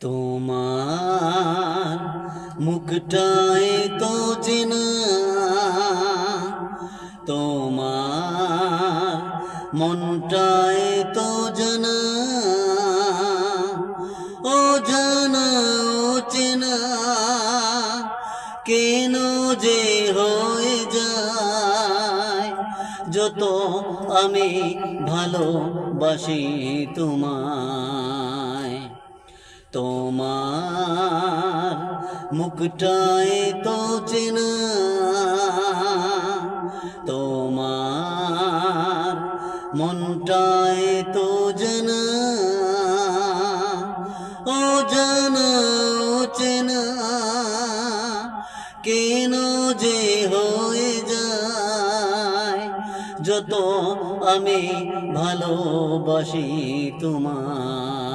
তোমার মুখটাই তো চেনা, তোমার মনটাই তো জানা, ও জানা ও চেনা কেন যে হয়ে যায় যত আমি ভালোবাসি তোমায়। তোমার মুখটাই তো চেনা, তোমার মনটাই তো জানা, ও জানা ও চেনা কেন যে হয়ে যায় যত আমি ভালোবাসি তোমায়।